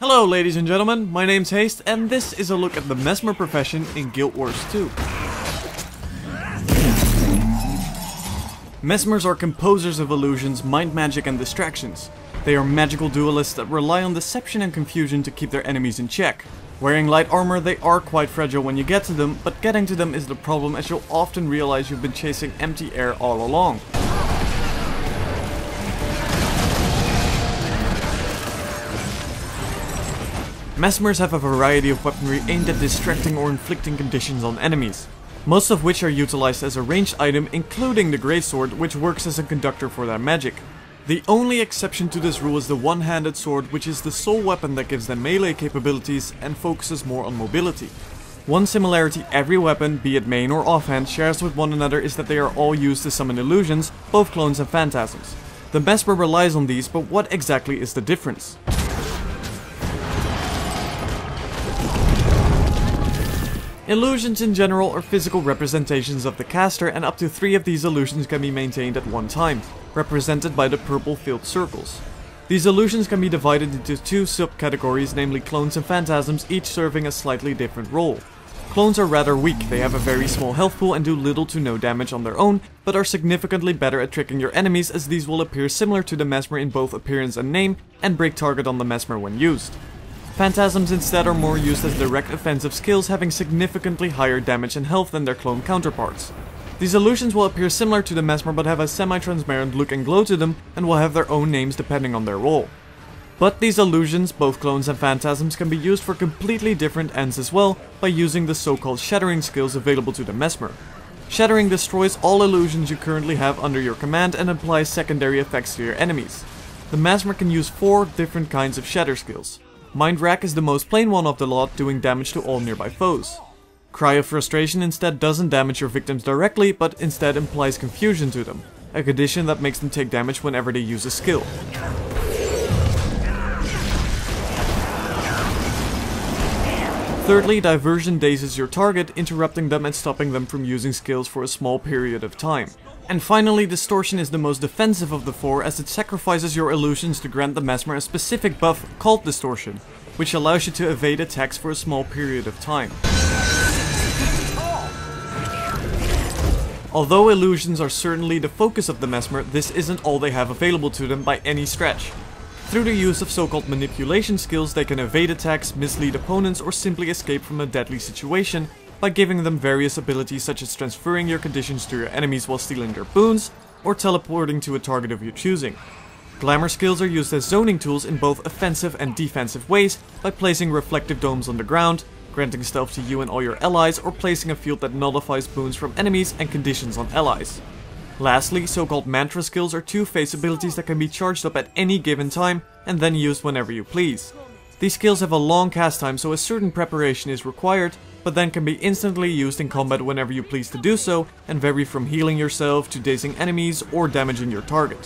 Hello ladies and gentlemen, my name's Haste and this is a look at the Mesmer profession in Guild Wars 2. Mesmers are composers of illusions, mind magic and distractions. They are magical duelists that rely on deception and confusion to keep their enemies in check. Wearing light armor, they are quite fragile when you get to them, but getting to them is the problem, as you'll often realize you've been chasing empty air all along. Mesmers have a variety of weaponry aimed at distracting or inflicting conditions on enemies, most of which are utilized as a ranged item, including the greatsword, which works as a conductor for their magic. The only exception to this rule is the one-handed sword, which is the sole weapon that gives them melee capabilities and focuses more on mobility. One similarity every weapon, be it main or offhand, shares with one another is that they are all used to summon illusions, both clones and phantasms. The Mesmer relies on these, but what exactly is the difference? Illusions in general are physical representations of the caster, and up to 3 of these illusions can be maintained at one time, represented by the purple filled circles. These illusions can be divided into 2 subcategories, namely clones and phantasms, each serving a slightly different role. Clones are rather weak, they have a very small health pool and do little to no damage on their own, but are significantly better at tricking your enemies, as these will appear similar to the Mesmer in both appearance and name, and break target on the Mesmer when used. Phantasms instead are more used as direct offensive skills, having significantly higher damage and health than their clone counterparts. These illusions will appear similar to the Mesmer but have a semi-transparent look and glow to them, and will have their own names depending on their role. But these illusions, both clones and phantasms, can be used for completely different ends as well, by using the so-called shattering skills available to the Mesmer. Shattering destroys all illusions you currently have under your command and applies secondary effects to your enemies. The Mesmer can use 4 different kinds of shatter skills. Mind Rack is the most plain one of the lot, doing damage to all nearby foes. Cry of Frustration instead doesn't damage your victims directly, but instead implies confusion to them, a condition that makes them take damage whenever they use a skill. Thirdly, Diversion dazes your target, interrupting them and stopping them from using skills for a small period of time. And finally, Distortion is the most defensive of the 4, as it sacrifices your illusions to grant the Mesmer a specific buff called Distortion, which allows you to evade attacks for a small period of time. Although illusions are certainly the focus of the Mesmer, this isn't all they have available to them by any stretch. Through the use of so-called manipulation skills, they can evade attacks, mislead opponents, or simply escape from a deadly situation, by giving them various abilities such as transferring your conditions to your enemies while stealing their boons, or teleporting to a target of your choosing. Glamour skills are used as zoning tools in both offensive and defensive ways, by placing reflective domes on the ground, granting stealth to you and all your allies, or placing a field that nullifies boons from enemies and conditions on allies. Lastly, so-called mantra skills are 2 phase abilities that can be charged up at any given time, and then used whenever you please. These skills have a long cast time, so a certain preparation is required, but then can be instantly used in combat whenever you please to do so, and vary from healing yourself to dazing enemies or damaging your target.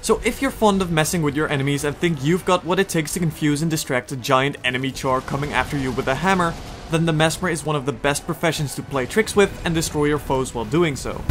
So if you're fond of messing with your enemies and think you've got what it takes to confuse and distract a giant enemy char coming after you with a hammer, then the Mesmer is one of the best professions to play tricks with and destroy your foes while doing so.